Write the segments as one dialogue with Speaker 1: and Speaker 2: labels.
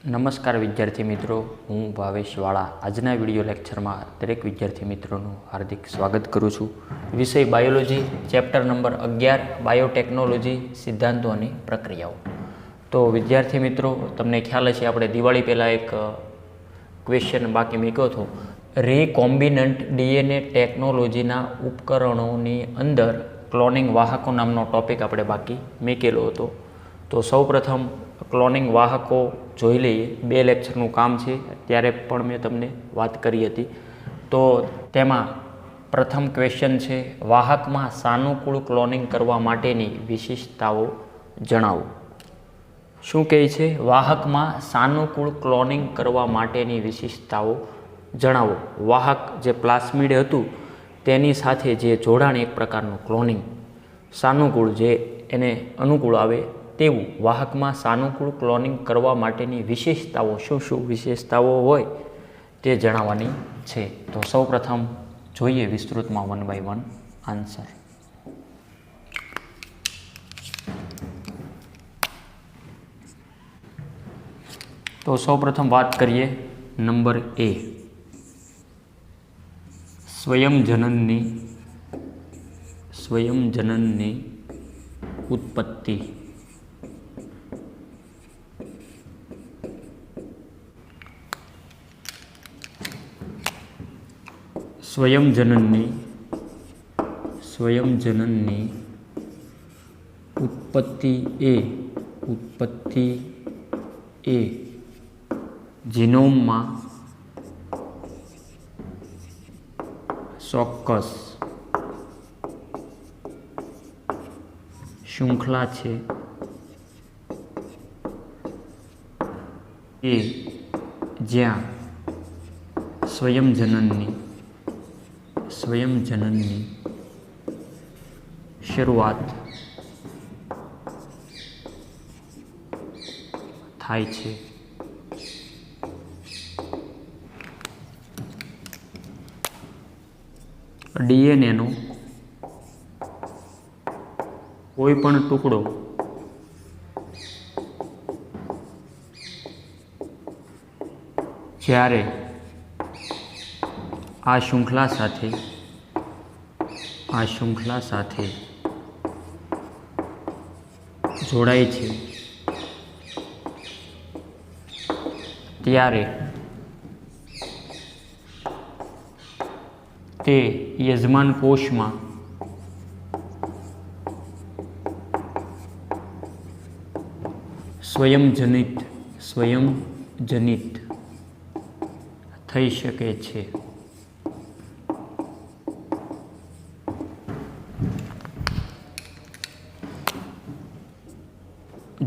Speaker 1: નમસ્કાર વિદ્યાર્થી મિત્રો, હું ભાવેશ વાળા આજના વિડીયો લેક્ચરમાં દરેક વિદ્યાર્થી મિત્રોનું હાર્દિક સ્વાગત કરું છું। વિષય બાયોલોજી, ચેપ્ટર નંબર 11 બાયોટેકનોલોજી સિદ્ધાંતો અને પ્રક્રિયાઓ। તો વિદ્યાર્થી મિત્રો, તમને ખ્યાલ હશે આપણે દિવાળી પહેલાં એક ક્વેશ્ચન બાકી મૂક્યો હતો। રીકોમ્બિનન્ટ ડીએનએ ટેકનોલોજીના ઉપકરણોની અંદર ક્લોનિંગ વાહકો નામનો ટોપિક આપણે બાકી મૂકેલો હતો। તો સૌપ્રથમ ક્લોનિંગ વાહકો જોઈ લઈએ। 2 લેક્ચરનું કામ છે, ત્યારે પણ મેં તમને વાત કરી હતી। તો તેમાં પ્રથમ ક્વેશ્ચન છે, વાહકમાં સાનુકૂળ ક્લોનિંગ કરવા માટેની વિશેષતાઓ જણાવો। શું કહે છે? વાહકમાં સાનુકૂળ ક્લોનિંગ કરવા માટેની વિશેષતાઓ જણાવો। વાહક જે પ્લાસ્મિડ હતું તેની સાથે જે જોડાણ, એક પ્રકારનું ક્લોનિંગ, સાનુકૂળ જે એને અનુકૂળ આવે તેવું વાહકમાં સાનુકૂળ ક્લોનિંગ કરવા માટેની વિશેષતાઓ શું શું વિશેષતાઓ હોય તે જણાવવાની છે। તો સૌપ્રથમ જોઈએ વિસ્તૃતમાં 1 by 1 આન્સર। તો સૌપ્રથમ વાત કરીએ નંબર A, સ્વયંજનનની ઉત્પત્તિ। સ્વયંજનનની ઉત્પત્તિ એ જીનોમમાં ચોક્કસ શૃંખલા છે કે જ્યાં સ્વયંજનનની શરૂઆત થાય છે। ડીએનએનો કોઈ પણ ટુકડો જ્યારે આ શૃંખલા સાથે જોડાય છે ત્યારે તે યજમાન કોષમાં સ્વયંજનિત થઈ શકે છે।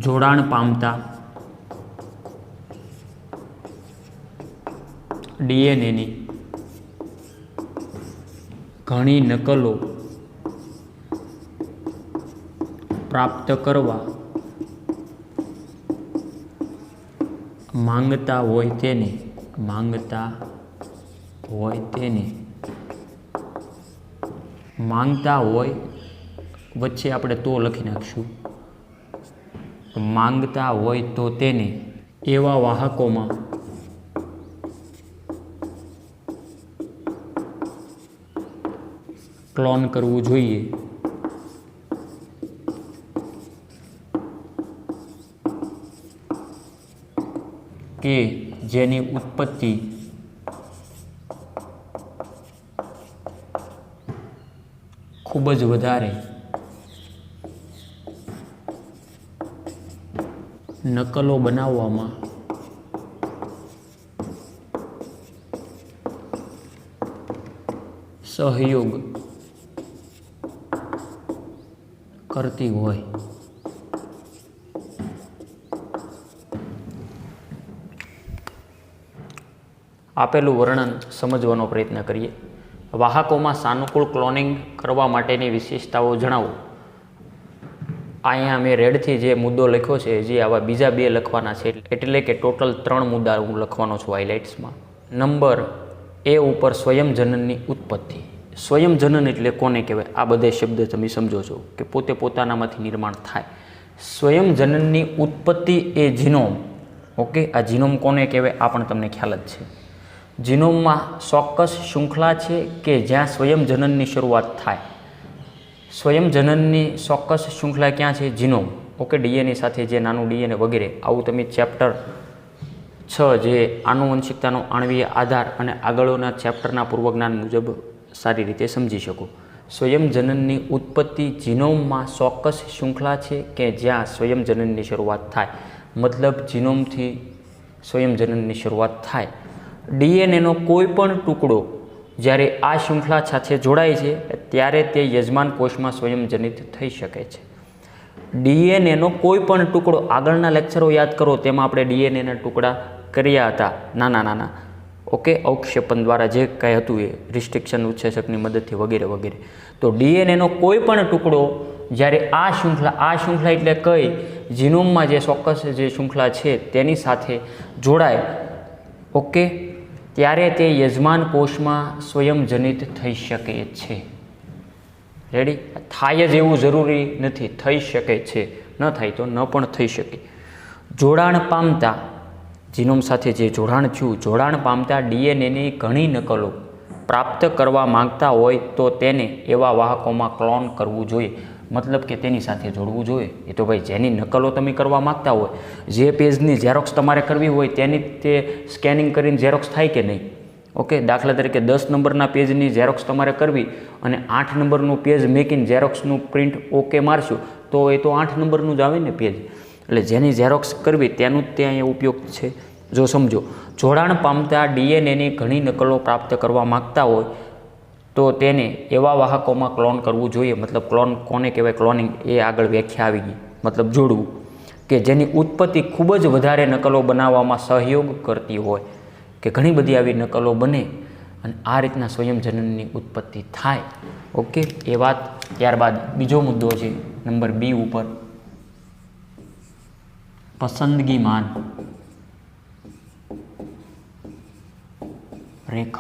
Speaker 1: જોડાણ પામતા ડીએનએની ઘણી નકલો પ્રાપ્ત કરવા માંગતા હોય વચ્ચે આપણે તો લખી નાખશું, માંગતા હોય તો તેને એવા વાહકોમાં ક્લોન કરવું જોઈએ કે જેની ઉત્પત્તિ ખૂબ જ વધારે નકલો બનાવવામાં સહયોગ કરતી હોય। આપેલું વર્ણન સમજવાનો પ્રયત્ન કરીએ। વાહકોમાં સાનુકૂળ ક્લોનિંગ કરવા માટેની વિશેષતાઓ જણાવો। અહીંયા મેં રેડથી જે મુદ્દો લખ્યો છે, જે આવા બીજા 2 લખવાના છે, એટલે કે ટોટલ 3 મુદ્દા હું લખવાનો છું હાઇલાઇટ્સમાં। નંબર A ઉપર સ્વયંજનનની ઉત્પત્તિ। સ્વયંજનન એટલે કોને કહેવાય? આ બધા શબ્દ તમે સમજો છો કે પોતે પોતાનામાંથી નિર્માણ થાય। સ્વયંજનનની ઉત્પત્તિ એ જીનોમ ઓકે, આ જીનોમ કોને કહેવાય આ પણ તમને ખ્યાલ જ છે. જીનોમમાં ચોક્કસ શૃંખલા છે કે જ્યાં સ્વયંજનનની શરૂઆત થાય. સ્વયંજનનની ચોક્કસ શૃંખલા ક્યાં છે? જીનોમ. ઓકે, ડીએનએ સાથે જે નાનું ડીએનએ વગેરે આવું તમે ચેપ્ટર 6 જે આનુવંશિકતાનો આણ્વીય આધાર અને આગળના ચેપ્ટરના પૂર્વજ્ઞાન મુજબ સારી રીતે સમજી શકો. સ્વયંજનનની ઉત્પત્તિ જીનોમમાં ચોક્કસ શૃંખલા છે કે જ્યાં સ્વયંજનનની શરૂઆત થાય. મતલબ જીનોમથી સ્વયંજનનની શરૂઆત થાય. ડીએનએનો કોઈ પણ ટુકડો જ્યારે આ શૃંખલા સાથે જોડાય છે ત્યારે તે યજમાન કોષમાં સ્વયંજનિત થઈ શકે છે. ડીએનએનો કોઈ પણ ટુકડો, આગળના લેક્ચરો યાદ કરો તેમાં આપણે ડીએનએના ટુકડા કર્યા હતા નાના નાના. ઓકે, અવક્ષેપણ દ્વારા જે કાંઈ હતું એ રિસ્ટ્રિક્શન ઉત્સેચકની મદદથી વગેરે વગેરે. તો ડીએનએનો કોઈ પણ ટુકડો જ્યારે આ શૃંખલા એટલે કઈ જીનોમમાં જે ચોક્કસ જે શૃંખલા છે તેની સાથે જોડાય, ઓકે, ત્યારે તે યજમાન કોષમાં સ્વયંજનિત થઈ શકે છે. રેડી? થાય જ એવું જરૂરી નથી, થઈ શકે છે, ન થાય તો ન પણ થઈ શકે. જોડાણ પામતા જીનોમ સાથે જે જોડાણ થયું, જોડાણ પામતા ડીએનએની ઘણી નકલો પ્રાપ્ત કરવા માંગતા હોય તો તેને એવા વાહકોમાં ક્લોન કરવું જોઈએ. મતલબ કે તેની સાથે જોડવું જોઈએ. એ તો ભાઈ જેની નકલો તમે કરવા માંગતા હોય, જે પેજની ઝેરોક્સ તમારે કરવી હોય તેની તે સ્કેનિંગ કરીને ઝેરોક્સ થાય કે નહીં? ઓકે, દાખલા તરીકે 10 નંબરના પેજની ઝેરોક્સ તમારે કરવી અને 8 નંબરનું પેજ મેકીને ઝેરોક્સનું પ્રિન્ટ ઓકે મારશું તો એ તો 8 નંબરનું જ આવે ને પેજ. એટલે જેની ઝેરોક્સ કરવી તેનું જ ત્યાં અહીંયા ઉપયોગ છે. જો સમજો, જોડાણ પામતા ડીએનએની ઘણી નકલો પ્રાપ્ત કરવા માગતા હોય તો તેને એવા વાહકોમાં ક્લોન કરવું જોઈએ. મતલબ ક્લોન કોને કહેવાય? ક્લોનિંગ એ આગળ વ્યાખ્યા આવી ગઈ. મતલબ જોડવું કે જેની ઉત્પત્તિ ખૂબ જ વધારે નકલો બનાવવામાં સહયોગ કરતી હોય, કે ઘણી બધી આવી નકલો બને અને આ રીતના સ્વયંજનનની ઉત્પત્તિ થાય. ઓકે, એ વાત. ત્યારબાદ બીજો મુદ્દો છે નંબર બી ઉપર, પસંદગીમાન રેખક.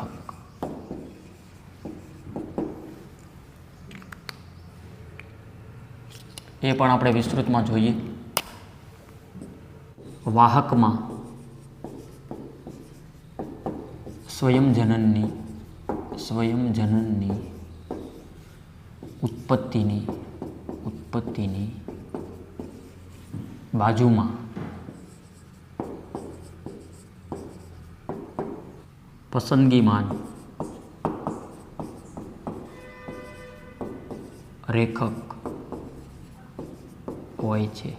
Speaker 1: એ પણ આપણે વિસ્તૃતમાં જોઈએ. વાહકમાં સ્વયંજનનની ઉત્પત્તિની બાજુમાં પસંદગીમાન રેખક હોય છે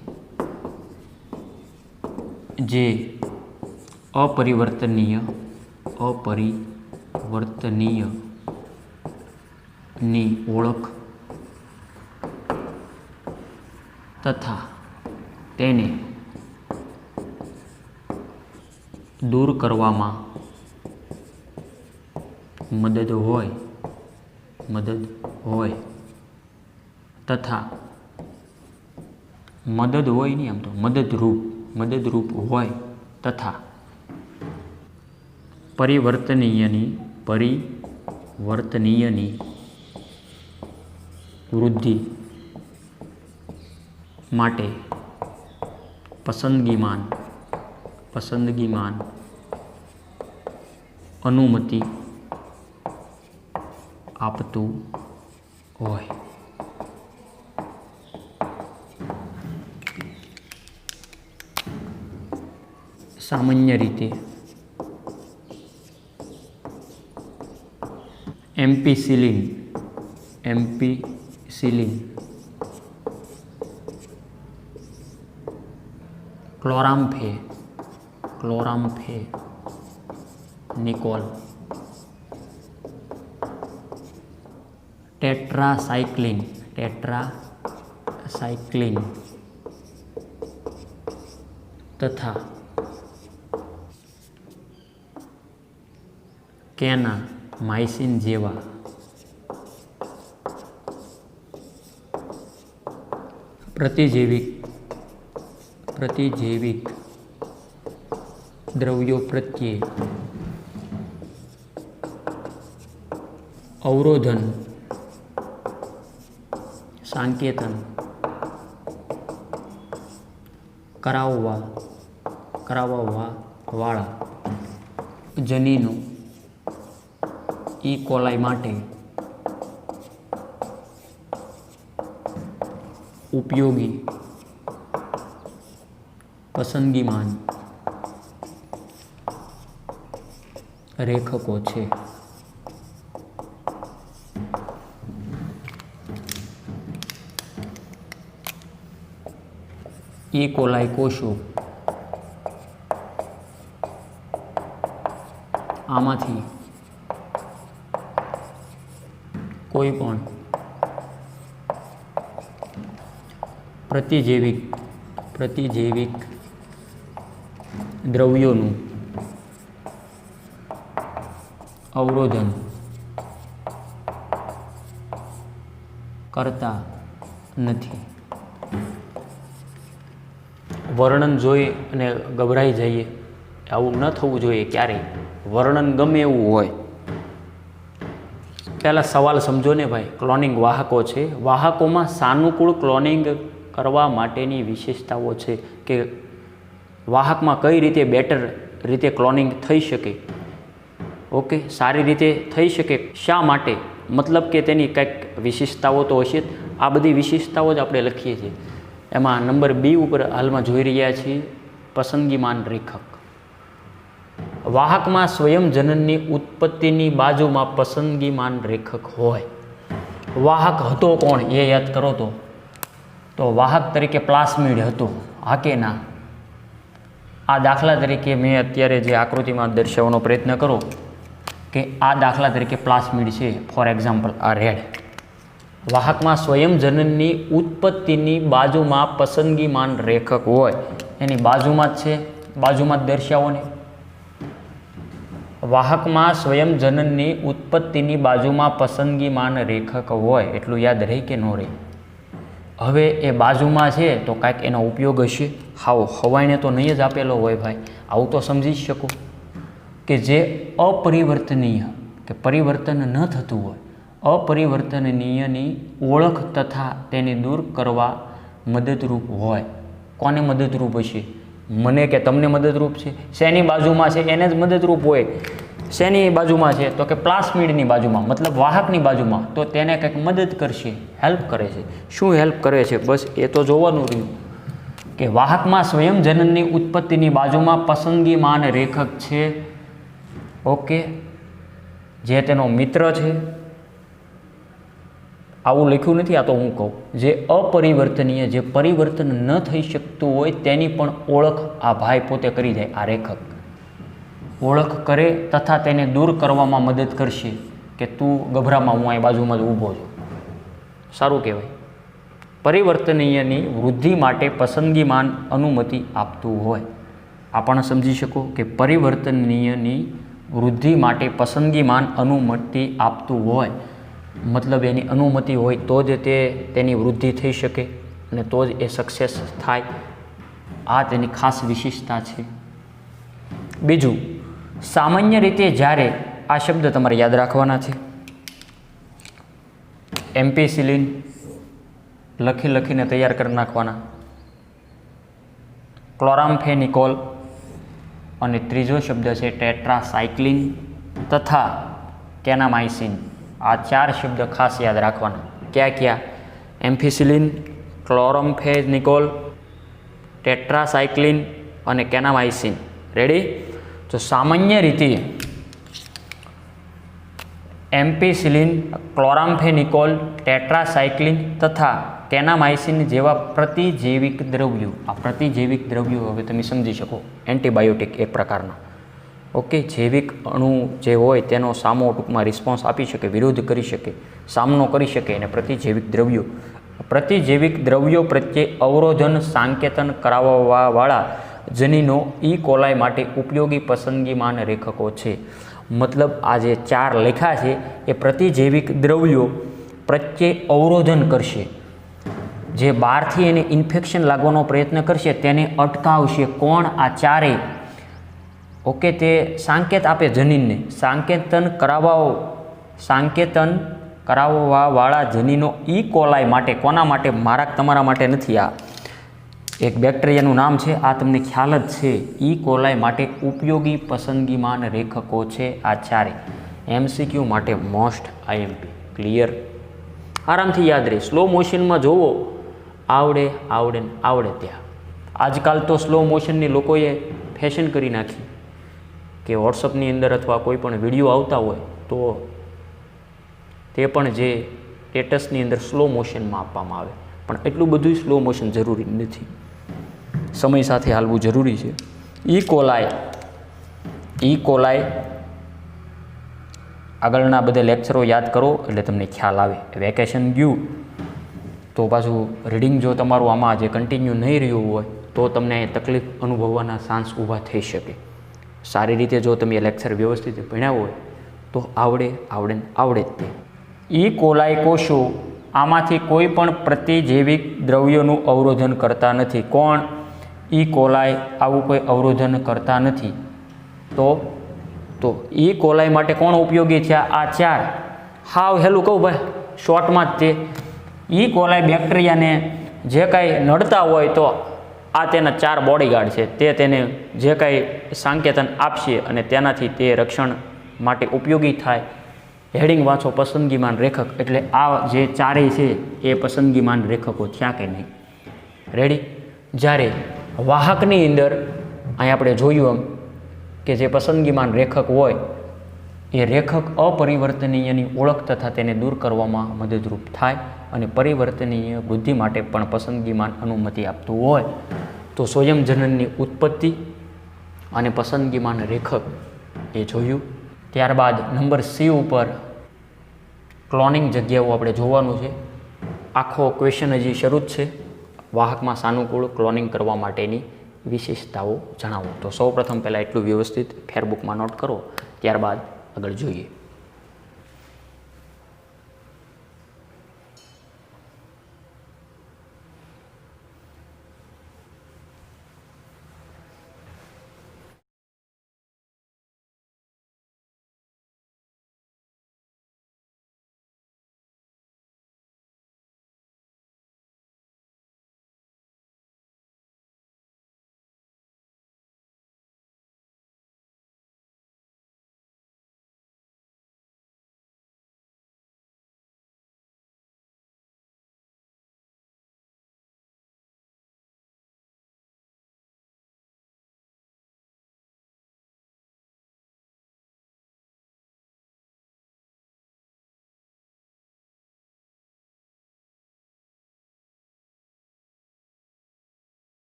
Speaker 1: જે અપરિવર્તનીયની ઓળખ તથા તેને દૂર કરવામાં મદદ હોય તથા મદદ હોય નહીં, આમ તો મદદરૂપ હોય તથા પરિવર્તનીયની વૃદ્ધિ માટે પસંદગીમાન અનુમતિ આપતું હોય. સામાન્ય રીતે એમ્પિસિલિન ક્લોરામ્ફેનિકોલ ટેટ્રાસાઇક્લિન તથા કેનામાઇસિન જેવા પ્રતિજૈવિક દ્રવ્યો પ્રત્યે અવરોધન સાંકેતન કરાવવા કરાવવાવાળા જનીનો ઈ કોલાઈ માટે ઉપયોગી પસંદગીમાન રેખકો છે. ઈ કોલાઈ કોષો આમાંથી કોઈ પણ પ્રતિજૈવિક દ્રવ્યોનું અવરોધન કરતા નથી. વર્ણન જોઈ અને ગભરાઈ જઈએ, આવું ન થવું જોઈએ ક્યારેય. વર્ણન ગમે એવું હોય, પહેલાં સવાલ સમજો ને ભાઈ. ક્લોનિંગ વાહકો છે, વાહકોમાં સાનુકૂળ ક્લોનિંગ કરવા માટેની વિશેષતાઓ છે કે વાહકમાં કઈ રીતે બેટર રીતે ક્લોનિંગ થઈ શકે. ઓકે, સારી રીતે થઈ શકે. શા માટે? મતલબ કે તેની કંઈક વિશેષતાઓ તો હશે જ. આ બધી વિશેષતાઓ જ આપણે લખીએ છીએ. એમાં નંબર બી ઉપર હાલમાં જોઈ રહ્યા છીએ પસંદગીમાન રેખક. વાહકમાં સ્વયંજનનની ઉત્પત્તિની બાજુમાં પસંદગીમાન રેખક હોય. વાહક હતો કોણ એ યાદ કરો તો વાહક તરીકે પ્લાસ્મિડ હતો. હા કે ના? આ દાખલા તરીકે મેં અત્યારે જે આકૃતિમાં દર્શાવવાનો પ્રયત્ન કરો કે આ દાખલા તરીકે પ્લાસ્મિડ છે, ફોર એક્ઝામ્પલ આ રેડ. વાહકમાં સ્વયંજનનની ઉત્પત્તિની બાજુમાં પસંદગીમાન રેખક હોય, એની બાજુમાં જ છે, બાજુમાં જ દર્શાવો ને. વાહકમાં સ્વયંજનનની ઉત્પત્તિની બાજુમાં પસંદગીમાન રેખક હોય એટલું યાદ રહે કે ન રહે? હવે એ બાજુમાં છે તો કાંઈક એનો ઉપયોગ હશે. હવાઈને તો નહીં જ આપેલો હોય ભાઈ, આવું તો સમજી શકો કે જે અપરિવર્તનીય કે પરિવર્તન ન થતું હોય, અપરિવર્તનીયની ઓળખ તથા તેને દૂર કરવા મદદરૂપ હોય. કોને મદદરૂપ હશે? મને કે તમને મદદરૂપ છે? શેની બાજુમાં છે એને જ મદદરૂપ હોય. શેની બાજુમાં છે તો કે પ્લાસ્મિડની બાજુમાં, મતલબ વાહકની બાજુમાં. તો તેને કંઈક મદદ કરશે, હેલ્પ કરે છે. શું હેલ્પ કરે છે? બસ એ તો જોવાનું રહ્યું કે વાહકમાં સ્વયંજનનની ઉત્પત્તિની બાજુમાં પસંદગીમાન રેખક છે. ઓકે, જે તેનો મિત્ર છે. આવું લખ્યું નથી, આ તો હું કહું. જે અપરિવર્તનીય, જે પરિવર્તન ન થઈ શકતું હોય તેની પણ ઓળખ આ ભાઈ પોતે કરી જાય. આ રેખક ઓળખ કરે તથા તેને દૂર કરવામાં મદદ કરશે કે તું ગભરામાં, હું અહીં બાજુમાં જ ઊભો છું. સારું કહેવાય. પરિવર્તનીયની વૃદ્ધિ માટે પસંદગીમાન અનુમતિ આપતું હોય. આ પણ સમજી શકો કે પરિવર્તનીયની વૃદ્ધિ માટે પસંદગીમાન અનુમતિ આપતું હોય, મતલબ એની અનુમતિ હોય તો જ તેની વૃદ્ધિ થઈ શકે અને તો જ એ સક્સેસ થાય. આ તેની ખાસ વિશેષતા છે. બીજું, સામાન્ય રીતે જ્યારે આ શબ્દ તમારે યાદ રાખવાના છે, એમ્પિસિલિન લખીને તૈયાર કરી નાખવાના, ક્લોરામ્ફેનિકોલ, અને ત્રીજો શબ્દ છે ટેટ્રાસાયક્લિન તથા કેનામાઇસિન. આ 4 શબ્દ ખાસ યાદ રાખવાના. ક્યાં? એમ્ફિસિલિન, ક્લોરામ્ફેનિકોલ, ટેટ્રાસાયક્લિન અને કેનામાઇસિન. રેડી? તો સામાન્ય રીતે એમ્પિસિલિન, ક્લોરામ્ફેનિકોલ, ટેટ્રાસાયક્લિન તથા કેનામાઇસિન જેવા પ્રતિજૈવિક દ્રવ્યો. આ પ્રતિજૈવિક દ્રવ્યો હવે તમે સમજી શકો, એન્ટીબાયોટિક એક પ્રકારના. ઓકે, જૈવિક અણુ જે હોય તેનો સામો ટૂંકમાં રિસ્પોન્સ આપી શકે, વિરોધ કરી શકે, સામનો કરી શકે. અને પ્રતિજૈવિક દ્રવ્યો પ્રત્યે અવરોધન સાંકેતન કરાવવાવાળા જનીનો ઈ કોલાઈ માટે ઉપયોગી પસંદગીમાન રેખકો છે. મતલબ આ જે 4 લેખા છે એ પ્રતિજૈવિક દ્રવ્યો પ્રત્યે અવરોધન કરશે. જે બહારથી એને ઇન્ફેક્શન લાગવાનો પ્રયત્ન કરશે તેને અટકાવશે. કોણ? આ 4. ઓકે, તે સાંકેત આપે જનીનને. સાંકેતન કરાવવાવાળા જનીનો ઈ કોલાઈ માટે. કોના માટે? તમારા માટે નથી. આ એક બેક્ટેરિયાનું નામ છે, આ તમને ખ્યાલ જ છે. ઈ કોલાઈ માટે ઉપયોગી પસંદગીમાન રેખકો છે આ ચારે. MCQ માટે મોસ્ટ IMP. ક્લિયર? આરામથી યાદ રહે. સ્લો મોશનમાં જોવો, આવડે આવડે ને આવડે ત્યાં. આજકાલ તો સ્લો મોશનની લોકોએ ફેશન કરી નાખી કે વોટ્સઅપની અંદર અથવા કોઈ પણ વિડીયો આવતા હોય તો તે પણ જે સ્ટેટસની અંદર સ્લો મોશનમાં આપવામાં આવે. પણ એટલું બધું સ્લો મોશન જરૂરી નથી, સમય સાથે હાલવું જરૂરી છે. ઈ કોલાઈ આગળના બધા લેક્ચરો યાદ કરો એટલે તમને ખ્યાલ આવે. વેકેશન ગયું તો પાછું રીડિંગ જો તમારું આમાં જે કન્ટિન્યુ નહીં રહ્યું હોય તો તમને તકલીફ અનુભવવાના ચાન્સ ઊભા થઈ શકે. સારી રીતે જો તમે લેક્ચર વ્યવસ્થિત ભણ્યા હોય તો આવડે આવડે આવડે જ તે. ઈ કોલાઈ કોષો આમાંથી કોઈ પણ પ્રતિજૈવિક દ્રવ્યોનું અવરોધન કરતા નથી. કોણ? ઈ કોલાઈ આવું કોઈ અવરોધન કરતા નથી. તો ઈ કોલાઈ માટે કોણ ઉપયોગી થયા? આ ચાર. હાવ હેલું કહું ભાઈ, શોર્ટમાં જ તે. ઈ કોલાઈ બેક્ટેરિયાને જે કાંઈ નડતા હોય તો આ તેના 4 બોડીગાર્ડ છે, તે તેને જે કાંઈ સાંકેતન આપશે અને તેનાથી તે રક્ષણ માટે ઉપયોગી થાય. હેડિંગ વાંચો, પસંદગીમાન રેખક. એટલે આ જે ચારેય છે એ પસંદગીમાન રેખકો થયા કે નહીં? રેડી? જ્યારે વાહકની અંદર અહીં આપણે જોયું એમ કે જે પસંદગીમાન રેખક હોય એ રેખક અપરિવર્તનીયની ઓળખ તથા તેને દૂર કરવામાં મદદરૂપ થાય અને પરિવર્તનીય વૃદ્ધિ માટે પણ પસંદગીમાન અનુમતિ આપતું હોય તો સ્વયંજનનની ઉત્પત્તિ અને પસંદગીમાન રેખક એ જોયું. ત્યારબાદ નંબર C ઉપર ક્લોનિંગ જગ્યાઓ આપણે જોવાનું છે. આખો ક્વેશ્ચન હજી શરૂ જ છે. વાહકમાં સાનુકૂળ ક્લોનિંગ કરવા માટેની વિશેષતાઓ જણાવો. તો સૌપ્રથમ પહેલાં એટલું વ્યવસ્થિત ફેરબુકમાં નોટ કરો, ત્યારબાદ આગળ જોઈએ.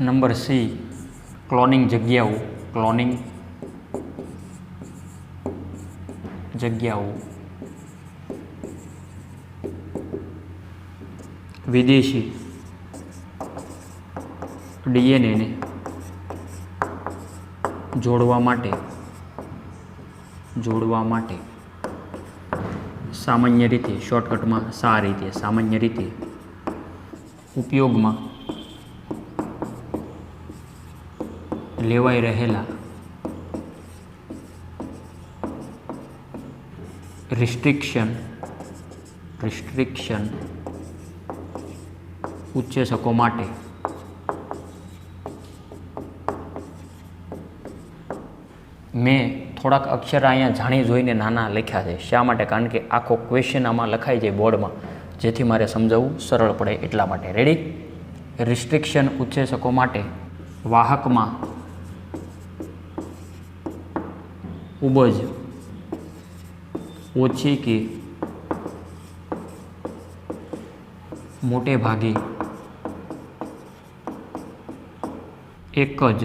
Speaker 1: નંબર C ક્લોનિંગ જગ્યાઓ. ક્લોનિંગ જગ્યાઓ વિદેશી DNAને જોડવા માટે સામાન્ય રીતે, શોર્ટકટમાં સામાન્ય રીતે ઉપયોગમાં લેવાઈ રહેલા રિસ્ટ્રિક્શન ઉચ્ચેસકો માટે મેં થોડાક અક્ષર અહીંયા જાણી જોઈને નાના લખ્યા છે. શા માટે? કારણ કે આખો ક્વેશ્ચન આમાં લખાઈ જાય બોર્ડમાં, જેથી મારે સમજાવવું સરળ પડે એટલા માટે. રેડી? રિસ્ટ્રિક્શન ઉચ્ચેસકો માટે વાહકમાં ઊબજ ઓછી કે મોટે ભાગે એક જ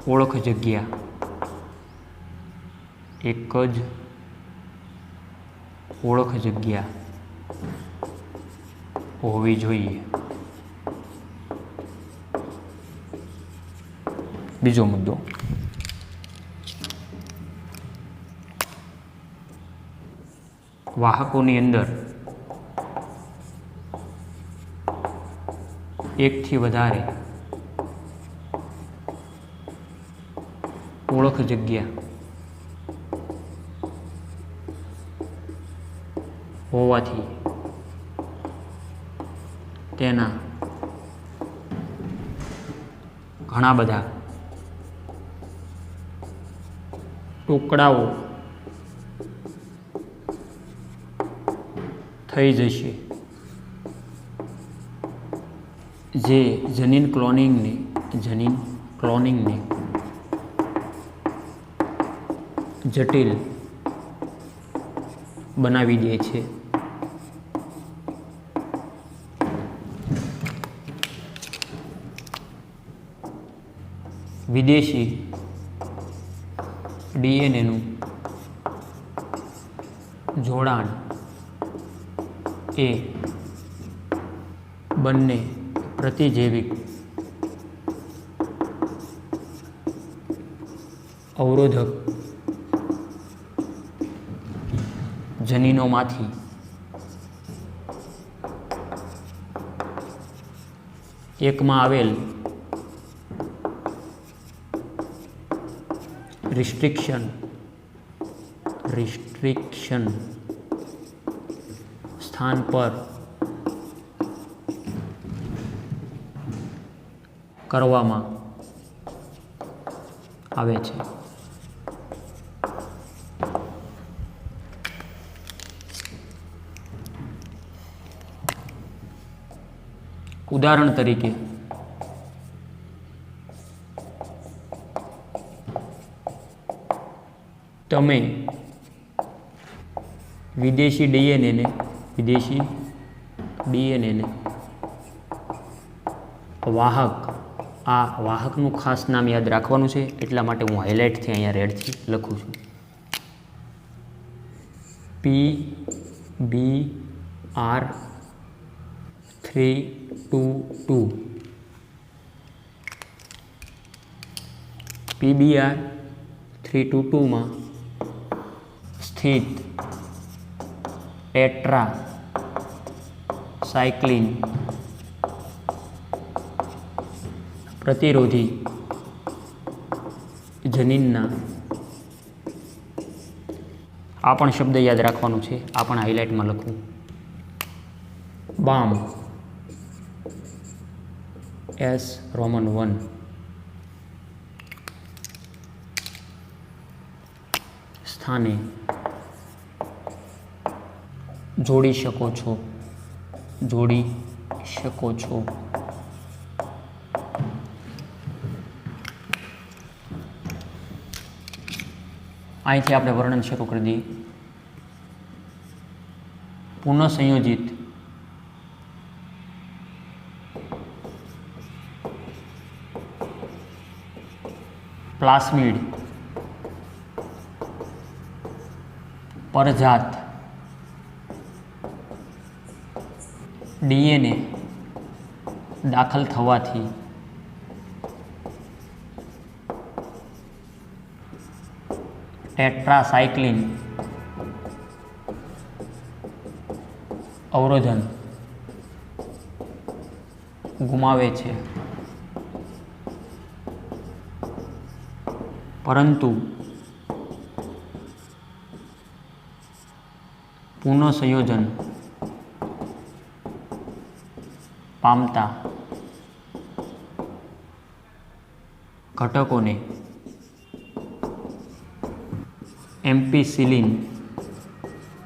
Speaker 1: ઓળખ જગ્યા હોવી જોઈએ. બીજો મુદ્દો, વાહકોની અંદર એકથી વધારે ઓળખ જગ્યા હોવાથી તેના ઘણા બધા ટુકડાઓ થઈ જશે, જે જનીન ક્લોનિંગને જટિલ બનાવી દે છે. વિદેશી ડીએનએનું જોડાણ એ બંને પ્રતિજૈવિક અવરોધક જનીનોમાંથી એકમાં આવેલ રિસ્ટ્રિક્શન સ્થાન પર કરવામાં આવે છે. ઉદાહરણ તરીકે તમે વિદેશી ડીએનએને વાહકનું ખાસ નામ યાદ રાખવાનું છે, એટલા માટે હું હાઇલાઇટથી અહીંયા રેડથી લખું છું. PBR322 PBR322માં સ્થિત ટેટ્રા સાયક્લિન પ્રતિરોધી જનીનના આ પણ શબ્દ યાદ રાખવાનું છે, આ પણ હાઇલાઇટમાં લખવું. બામ S1 સ્થાને જોડી શકો છો. અહીંથી આપણે વર્ણન શરૂ કરી દઈએ. પુનઃસંયોજિત પ્લાસ્મિડ પરજાત ડીએનએ દાખલ થવાથી ટેટ્રાસાયક્લિન અવરોધન ગુમાવે છે, પરંતુ પુનઃસંયોજન પામતા ઘટકોને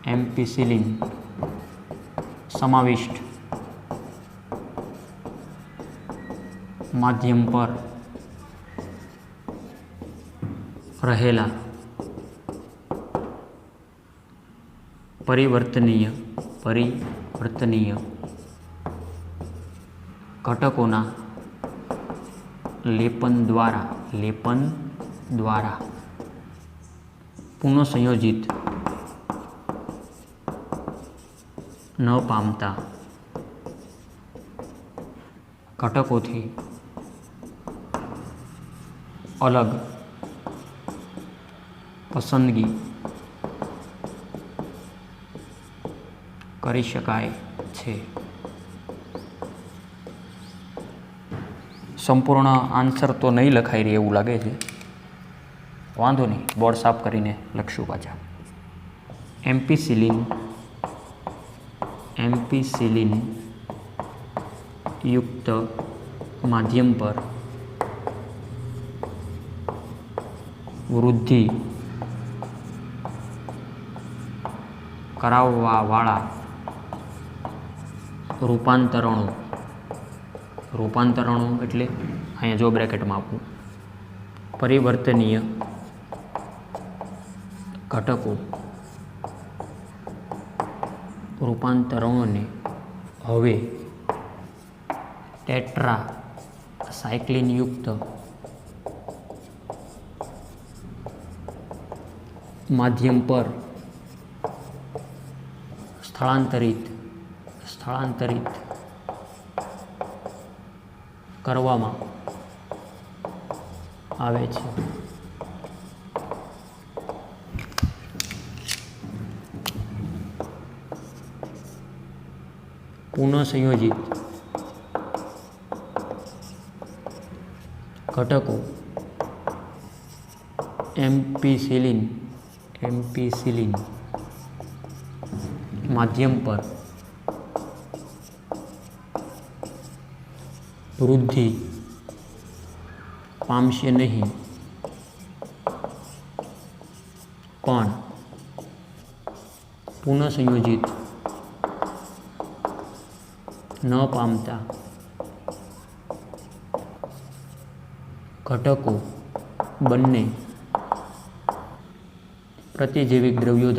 Speaker 1: એમ્પિસિલિન સમાવિષ્ટ માધ્યમ પર રહેલા પરિવર્તનીય ઘટકોના લેપન દ્વારા પુનઃસંયોજિત ન પામતા ઘટકોથી અલગ પસંદગી કરી શકાય છે. સંપૂર્ણ આન્સર તો નહીં લખાઈ રહી એવું લાગે છે, વાંધો નહીં, બોર્ડ સાફ કરીને લખશું પાછા. એમ્પિસિલિન યુક્ત માધ્યમ પર વૃદ્ધિ કરાવવાવાળા રૂપાંતરણો એટલે અહીંયા જો બ્રેકેટમાં આપું પરિવર્તનીય ઘટકો રૂપાંતરણોને હવે ટેટ્રા સાયક્લિનયુક્ત માધ્યમ પર સ્થળાંતરિત કરવામાં આવે છે. પુનઃસંયોજિત ઘટકો એમ્પિસિલિન માધ્યમ પર વૃદ્ધિ પામશે નહીં, પણ પુનઃસંયોજિત ન પામતા ઘટકો બંને પ્રતિજૈવિક દ્રવ્યો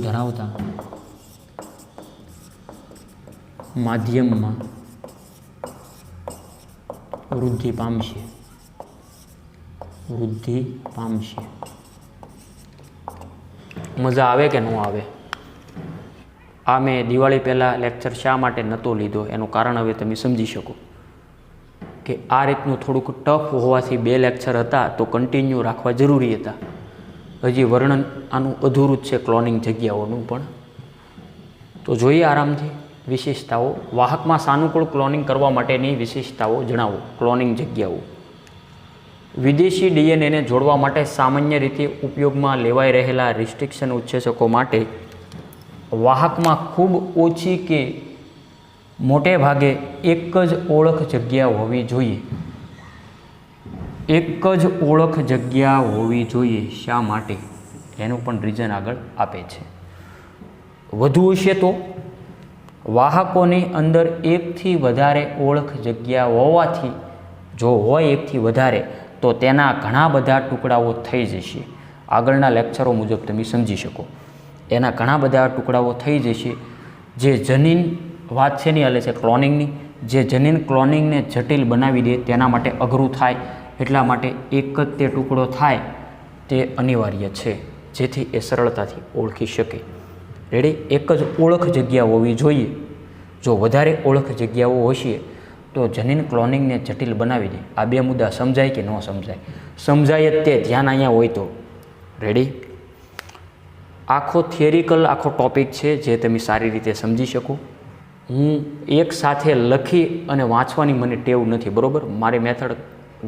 Speaker 1: ધરાવતા માધ્યમમાં વૃદ્ધિ પામશે. મજા આવે કે ન આવે? આ મેં દિવાળી પહેલાં લેક્ચર શા માટે નહોતો લીધો એનું કારણ હવે તમે સમજી શકો કે આ રીતનું થોડુંક ટફ હોવાથી 2 લેક્ચર હતા તો કન્ટિન્યુ રાખવા જરૂરી હતા. હજી વર્ણન આનું અધૂરું જ છે ક્લોનિંગ જગ્યાઓનું પણ. તો જોઈએ આરામથી વિશેષતાઓ. વાહકમાં સાનુકૂળ ક્લોનિંગ કરવા માટેની વિશેષતાઓ જણાવો. ક્લોનિંગ જગ્યાઓ. વિદેશી ડીએનએને જોડવા માટે સામાન્ય રીતે ઉપયોગમાં લેવાઈ રહેલા રિસ્ટ્રિક્શન ઉત્સેચકો માટે વાહકમાં ખૂબ ઓછી કે મોટે ભાગે એક જ ઓળખ જગ્યા હોવી જોઈએ. શા માટે? એનું પણ રીઝન આગળ આપે છે. વધુ હશે તો વાહકોની અંદર એકથી વધારે ઓળખ જગ્યા હોવાથી, જો હોય એકથી વધારે, તો તેના ઘણા બધા ટુકડાઓ થઈ જશે. આગળના લેક્ચરો મુજબ તમે સમજી શકો. એના ઘણા બધા ટુકડાઓ થઈ જશે. જે જનીન વાત છે નહીં હાલે છે ક્લોનિંગની, જે જનીન ક્લોનિંગને જટિલ બનાવી દે તેના માટે અઘરું થાય. એટલા માટે એક જ તે ટુકડો થાય તે અનિવાર્ય છે, જેથી એ સરળતાથી ઓળખી શકે. રેડી? એક જ ઓળખ જગ્યા હોવી જોઈએ. જો વધારે ઓળખ જગ્યાઓ હશે તો જનીન ક્લોનિંગને જટિલ બનાવી દે. આ 2 મુદ્દા સમજાય કે ન સમજાય? સમજાય જ તે, ધ્યાન અહીંયા હોય તો. રેડી? આખો ટોપિક છે જે તમે સારી રીતે સમજી શકો. હું એક સાથે લખી અને વાંચવાની મને ટેવ નથી, બરાબર? મારી મેથડ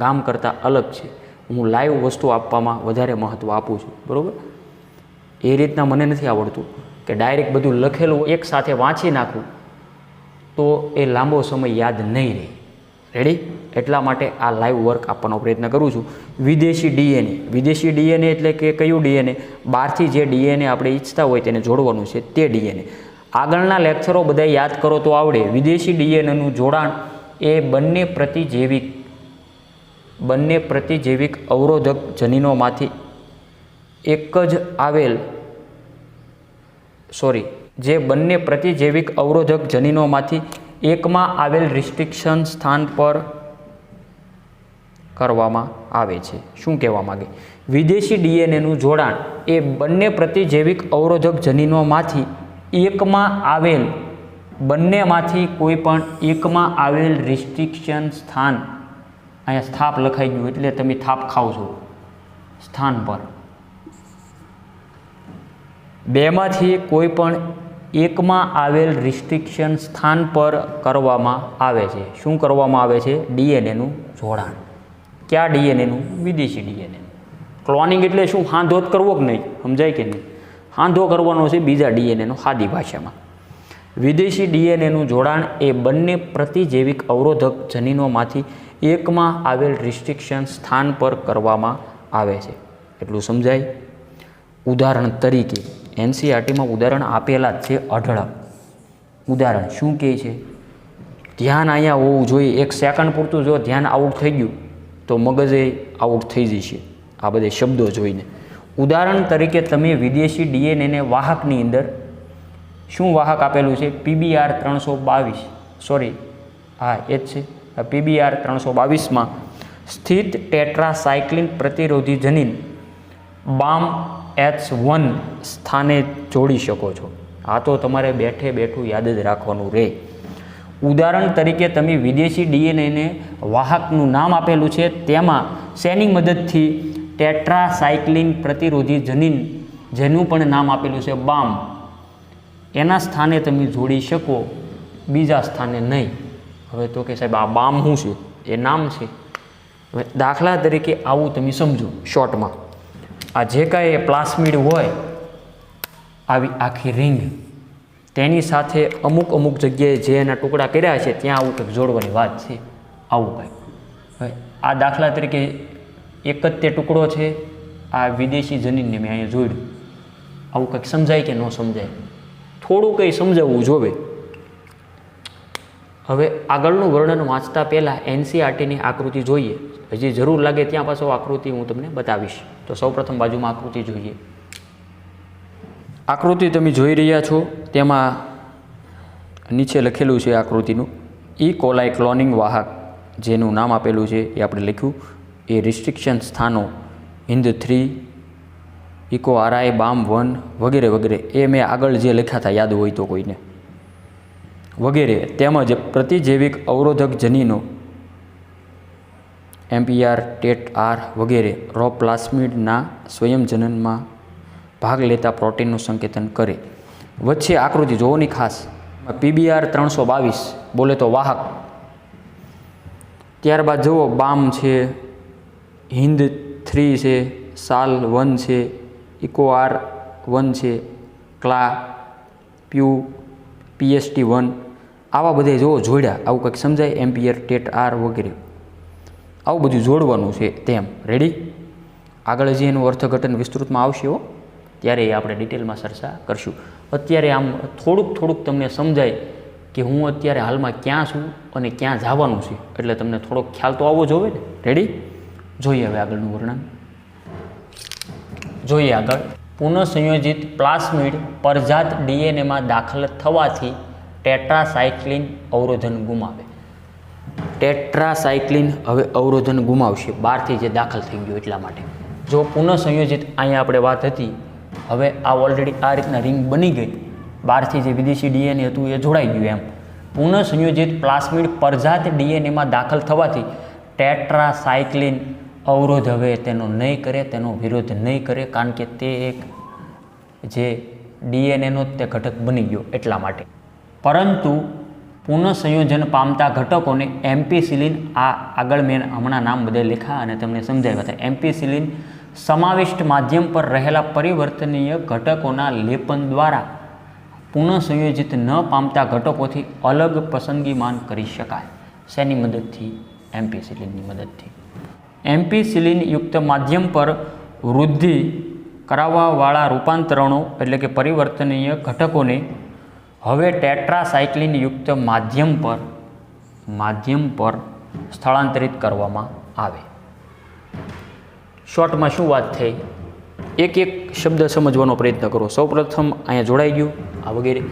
Speaker 1: ગામ કરતાં અલગ છે. હું લાઈવ વસ્તુ આપવામાં વધારે મહત્ત્વ આપું છું, બરાબર? એ રીતના મને નથી આવડતું કે ડાયરેક્ટ બધું લખેલું એક સાથે વાંચી નાખું તો એ લાંબો સમય યાદ નહીં રહે. રેડી? એટલા માટે આ લાઈવ વર્ક આપવાનો પ્રયત્ન કરું છું. વિદેશી ડીએનએ એટલે કે કયું ડીએનએ? બહારથી જે ડીએનએ આપણે ઈચ્છતા હોય તેને જોડવાનું છે તે ડીએનએ. આગળના લેક્ચરો બધા યાદ કરો તો આવડે. વિદેશી ડીએનએનું જોડાણ એ બંને પ્રતિજૈવિક અવરોધક જનીનોમાંથી બંને પ્રતિજૈવિક અવરોધક જનીનોમાંથી એકમાં આવેલ રિસ્ટ્રિક્શન સ્થાન પર કરવામાં આવે છે. શું કહેવા માગે? વિદેશી ડીએનએનું જોડાણ એ બંને પ્રતિજૈવિક અવરોધક જનીનોમાંથી બંનેમાંથી કોઈ પણ એકમાં આવેલ રિસ્ટ્રિક્શન સ્થાન, અહીંયા સ્થાપ લખાઈ ગયું એટલે તમે થાપ ખાવ છો, સ્થાન પર, બેમાંથી કોઈ પણ એકમાં આવેલ રિસ્ટ્રિક્શન સ્થાન પર કરવામાં આવે છે. શું કરવામાં આવે છે? ડીએનએનું જોડાણ. કયા ડીએનએનું? વિદેશી ડીએનએ. ક્લોનિંગ એટલે શું? હાંધો જ કરવો કે નહીં? સમજાય કે નહીં? હાંધો કરવાનો છે બીજા ડીએનએનો સાદી ભાષામાં. વિદેશી ડીએનએનું જોડાણ એ બંને પ્રતિજૈવિક અવરોધક જનીનોમાંથી એકમાં આવેલ રિસ્ટ્રિક્શન સ્થાન પર કરવામાં આવે છે. એટલું સમજાય. ઉદાહરણ તરીકે એનસીઆરટીમાં ઉદાહરણ આપેલા જ છે. અઢળક ઉદાહરણ શું કહે છે? ધ્યાન અહીંયા હોવું જોઈએ. એક સેકન્ડ પૂરતું જો ધ્યાન આઉટ થઈ ગયું તો મગજે આઉટ થઈ જશે આ બધે શબ્દો જોઈને. ઉદાહરણ તરીકે તમે વિદેશી ડીએનએને વાહકની અંદર શું વાહક આપેલું છે? PBR 322, સોરી હા એ જ છે. PBR 322માં સ્થિત ટેટ્રાસાયક્લિન પ્રતિરોધી જનીન BAMH1 સ્થાને જોડી શકો છો. આ તો તમારે બેઠે બેઠું યાદ જ રાખવાનું રહે. ઉદાહરણ તરીકે તમે વિદેશી ડીએનએને વાહકનું નામ આપેલું છે, તેમાં શેની મદદથી? ટેટ્રાસાયક્લિન પ્રતિરોધી જનીન જેનું પણ નામ આપેલું છે BAM, એના સ્થાને તમે જોડી શકો, બીજા સ્થાને નહીં. હવે તો કે સાહેબ આ BAM શું છે? એ નામ છે. હવે દાખલા તરીકે આવું તમે સમજો શોર્ટમાં. આ જે કાંઈ પ્લાસ્મિડ હોય, આવી આખી રિંગ, તેની સાથે અમુક અમુક જગ્યાએ જે એના ટુકડા કર્યા છે ત્યાં આવું કંઈક જોડવાની વાત છે. આવું કંઈક. હવે આ દાખલા તરીકે એક જ તે ટુકડો છે, આ વિદેશી જનીનને મેં અહીંયા જોડ્યું. આવું કંઈક સમજાય કે ન સમજાય? થોડું કંઈ સમજાવવું જોવે. હવે આગળનું વર્ણન વાંચતા પહેલાં એનસીઆરટીની આકૃતિ જોઈએ. હજી જરૂર લાગે ત્યાં પાછો આકૃતિ હું તમને બતાવીશ. તો સૌપ્રથમ બાજુમાં આકૃતિ જોઈએ. આકૃતિ તમે જોઈ રહ્યા છો, તેમાં નીચે લખેલું છે આકૃતિનું E. coli ક્લોનિંગ વાહક, જેનું નામ આપેલું છે એ આપણે લખ્યું. એ રિસ્ટ્રિક્શન સ્થાનો HIND3, EcoRI, BAM1 વગેરે વગેરે, એ મેં આગળ જે લખ્યા હતા યાદ હોય તો કોઈને, વગેરે, તેમજ પ્રતિજૈવિક અવરોધક જનીનો MPR, TET-R વગેરે રો પ્લાસ્મિડના સ્વયંજનનમાં ભાગ લેતા પ્રોટીનનું સંકેતન કરે. વચ્ચે આકૃતિ જોવાની ખાસ. PBR 322 બોલે તો વાહક. ત્યારબાદ જુઓ BAM છે, HIND3 છે, SAL1 છે, EcoR1 છે, CLA, PU, PST1, આવા બધે જુઓ જોડ્યા. આવું કંઈક સમજાય? MPR, TET-R વગેરે આવું બધું જોડવાનું છે તેમ. રેડી? આગળ હજી એનું અર્થઘટન વિસ્તૃતમાં આવશે હો, ત્યારે આપણે ડિટેલમાં ચર્ચા કરશું. અત્યારે આમ થોડુંક તમને સમજાય કે હું અત્યારે હાલમાં ક્યાં છું અને ક્યાં જવાનું છે, એટલે તમને થોડોક ખ્યાલ તો આવવો જોઈએ ને. રેડી? જોઈએ હવે આગળનું વર્ણન. જોઈએ આગળ. પુનઃસંયોજિત પ્લાસ્મિડ પરજાત ડીએનએમાં દાખલ થવાથી ટેટ્રાસાયક્લિન અવરોધન ગુમાવે. ટેટ્રાસાયક્લિન હવે અવરોધન ગુમાવશે, બહારથી જે દાખલ થઈ ગયું એટલા માટે. જો પુનઃસંયોજિત અહીંયા આપણે વાત હતી, હવે આ ઓલરેડી આ રીતના રિંગ બની ગઈ, બહારથી જે વિદેશી ડીએનએ હતું એ જોડાઈ ગયું. એમ પુનઃસંયોજિત પ્લાસ્મિડ પરજાત ડીએનએમાં દાખલ થવાથી ટેટ્રાસાયક્લિન અવરોધ હવે તેનો નહીં કરે, તેનો વિરોધ નહીં કરે, કારણ કે તે એક જે ડીએનએનો તે ઘટક બની ગયો એટલા માટે. પરંતુ પુનઃસંયોજન પામતા ઘટકોને એમ્પિસિલિન, આ આગળ મેં હમણાં નામ બધે લખ્યા અને તમને સમજાવ્યા હતા. એમ્પિસિલિન સમાવિષ્ટ માધ્યમ પર રહેલા પરિવર્તનીય ઘટકોના લેપન દ્વારા પુનઃસંયોજિત ન પામતા ઘટકોથી અલગ પસંદગીમાન કરી શકાય. શેની મદદથી? એમ્પિસિલિનની મદદથી. એમ્પિસિલિન યુક્ત માધ્યમ પર વૃદ્ધિ કરાવવાવાળા રૂપાંતરણો એટલે કે પરિવર્તનીય ઘટકોને હવે ટેટ્રાસાયક્લિન યુક્ત માધ્યમ પર સ્થળાંતરિત કરવામાં આવે. શોર્ટમાં શું વાત થઈ? એક એક શબ્દ સમજવાનો પ્રયત્ન કરો. સૌપ્રથમ અહીંયા જોડાઈ ગયું આ વગેરે.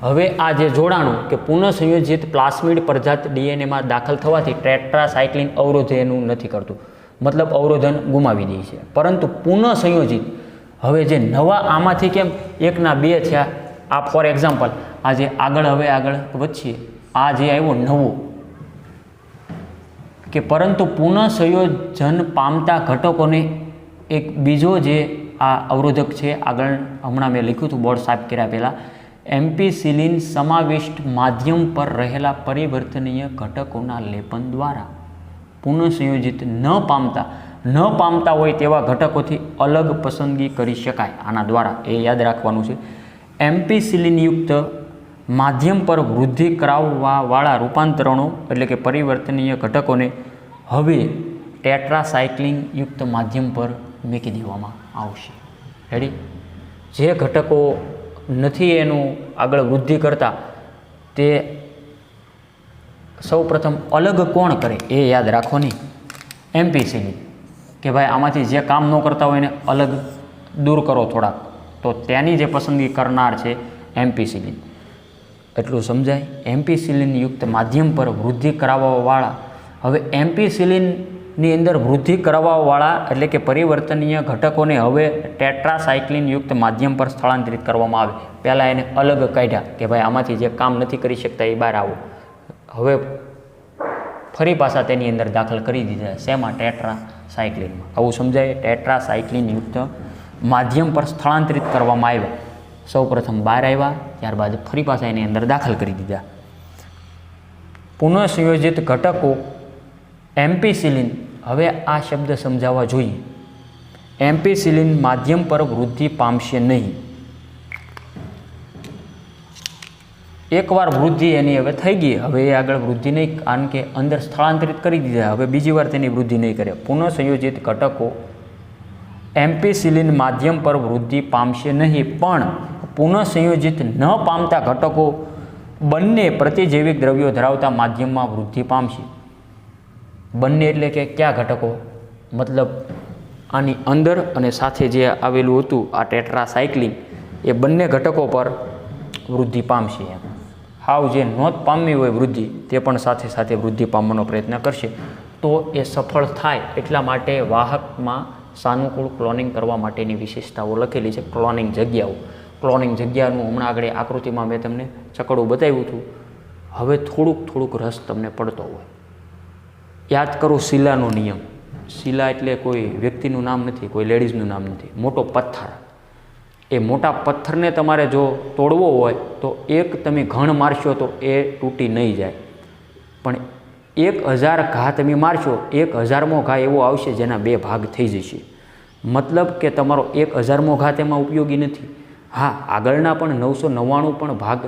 Speaker 1: હવે આ જે જોડાણું કે પુનઃસંયોજિત પ્લાસ્મિડ પરજાત ડીએનએમાં દાખલ થવાથી ટેટ્રાસાયક્લિન અવરોધ એનું નથી કરતું, મતલબ અવરોધન ગુમાવી દે છે. પરંતુ પુનઃસંયોજિત હવે જે નવા આમાંથી કેમ એકના બે થયા, આ ફોર એક્ઝામ્પલ આ જે આગળ વધીએ, આ જે આવ્યો નવો કે પરંતુ પુનઃસંયોજન પામતા ઘટકોને એક બીજો જે આ અવરોધક છે, આગળ હમણાં મેં લખ્યું હતું બોર્ડ સાફ કર્યા પહેલાં, એમ્પિસિલિન સમાવિષ્ટ માધ્યમ પર રહેલા પરિવર્તનીય ઘટકોના લેપન દ્વારા પુનઃસંયોજિત ન પામતા હોય તેવા ઘટકોથી અલગ પસંદગી કરી શકાય. આના દ્વારા એ યાદ રાખવાનું છે. એમ્પિસિલિનયુક્ત માધ્યમ પર વૃદ્ધિ કરાવવાવાળા રૂપાંતરણો એટલે કે પરિવર્તનીય ઘટકોને હવે ટેટ્રાસાયક્લિન યુક્ત માધ્યમ પર મૂકી દેવામાં આવશે. રેડી? જે ઘટકો નથી એનું આગળ વૃદ્ધિ કરતા તે સૌ પ્રથમ અલગ કોણ કરે એ યાદ રાખો નહીં. એમ્પિસિલિન કે ભાઈ આમાંથી જે કામ ન કરતા હોય એને અલગ દૂર કરો થોડાક, તો તેની જે પસંદગી કરનાર છે એમ્પિસિલિન. એટલું સમજાય? એમ્પિસિલિન યુક્ત માધ્યમ પર વૃદ્ધિ કરાવવાવાળા, હવે એમ્પિસિલિનની અંદર વૃદ્ધિ કરાવવાવાળા એટલે કે પરિવર્તનીય ઘટકોને હવે ટેટ્રાસાયક્લિન યુક્ત માધ્યમ પર સ્થળાંતરિત કરવામાં આવે. પહેલાં એને અલગ કાઢ્યા કે ભાઈ આમાંથી જે કામ નથી કરી શકતા એ બહાર આવો. હવે ફરી પાછા તેની અંદર દાખલ કરી દીધા. શેમાં? ટેટ્રાસાયક્લિનમાં. આવું સમજાય? ટેટ્રાસાયક્લિન યુક્ત માધ્યમ પર સ્થળાંતરિત કરવામાં આવ્યા. સૌ પ્રથમ બહાર આવ્યા, ત્યારબાદ ફરી પાછા એની અંદર દાખલ કરી દીધા. પુનઃસંયોજિત ઘટકો એમ્પિસિલિન, હવે આ શબ્દ સમજાવવા જોઈએ. એમ્પિસિલિન માધ્યમ પર વૃદ્ધિ પામશે નહીં. એકવાર વૃદ્ધિ એની હવે થઈ ગઈ, હવે એ આગળ વૃદ્ધિ નહીં, કારણ કે અંદર સ્થળાંતરિત કરી દીધા, હવે બીજી વાર તેની વૃદ્ધિ નહીં કરે. પુનઃસંયોજિત ઘટકો એમ્પિસિલિન માધ્યમ પર વૃદ્ધિ પામશે નહીં, પણ પુનઃસંયોજિત ન પામતા ઘટકો બંને પ્રતિજૈવિક દ્રવ્યો ધરાવતા માધ્યમમાં વૃદ્ધિ પામશે. બંને એટલે કે કયા ઘટકો? મતલબ આની અંદર અને સાથે જે આવેલું હતું આ ટેટ્રાસાયક્લિન, એ બંને ઘટકો પર વૃદ્ધિ પામશે. એમ હાવ જે નોંધ પામવી હોય વૃદ્ધિ, તે પણ સાથે સાથે વૃદ્ધિ પામવાનો પ્રયત્ન કરશે. તો એ સફળ થાય એટલા માટે વાહકમાં સાનુકૂળ ક્લોનિંગ કરવા માટેની વિશેષતાઓ લખેલી છે. ક્લોનિંગ જગ્યાઓ, ક્લોનિંગ જગ્યાનું હમણાં આગળ આકૃતિમાં મેં તમને ચકડું બતાવ્યું હતું. હવે થોડુંક રસ તમને પડતો હોય, યાદ કરો શિલાનો નિયમ. શિલા એટલે કોઈ વ્યક્તિનું નામ નથી, કોઈ લેડીઝનું નામ નથી. મોટો પથ્થર, એ મોટા પથ્થરને તમારે જો તોડવો હોય તો એક તમે ઘણ મારશો તો એ તૂટી નહીં જાય, પણ 1000 ઘા તમે મારશો, 1000મો ઘા એવો આવશે જેના 2 ભાગ થઈ જશે. મતલબ કે તમારો 1000મો ઘા તેમાં ઉપયોગી નથી. હા, આગળના પણ 999 પણ ભાગ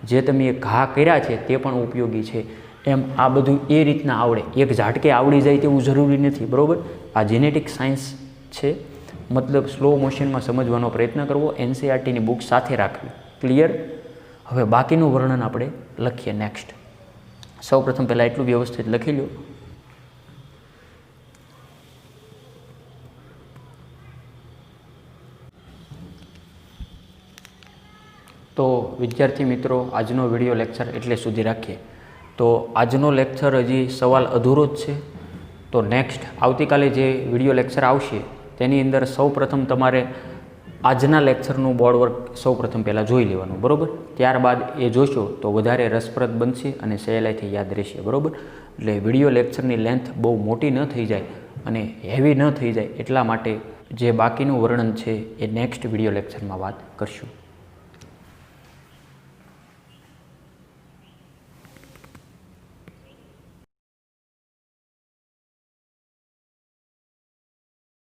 Speaker 1: જે તમે ઘા કર્યા છે તે પણ ઉપયોગી છે. એમ આ બધું એ રીતના આવડે. એક ઝાટકે આવડી જાય તેવું જરૂરી નથી, બરાબર? આ જેનેટિક સાયન્સ છે, મતલબ સ્લો મોશનમાં સમજવાનો પ્રયત્ન કરવો, NCERTની બુક સાથે રાખવી. ક્લિયર? હવે બાકીનું વર્ણન આપણે લખીએ નેક્સ્ટ. સૌ પ્રથમ પહેલાં એટલું વ્યવસ્થિત લખી લો. તો વિદ્યાર્થી મિત્રો, આજનો વિડીયો લેક્ચર એટલે સુધી રાખીએ. તો આજનો લેક્ચર હજી સવાલ અધૂરો જ છે. તો નેક્સ્ટ આવતીકાલે જે વિડીયો લેક્ચર આવશે તેની અંદર સૌ પ્રથમ તમારે આજના લેક્ચરનું બોર્ડ વર્ક સૌ પ્રથમ પહેલાં જોઈ લેવાનું, બરાબર? ત્યારબાદ એ જોશો તો વધારે રસપ્રદ બનશે અને સહેલાઈથી યાદ રહેશે, બરાબર? એટલે વિડીયો લેક્ચરની લેન્થ બહુ મોટી ન થઈ જાય અને હેવી ન થઈ જાય એટલા માટે જે બાકીનું વર્ણન છે એ નેક્સ્ટ વિડીયો લેક્ચરમાં વાત કરશું.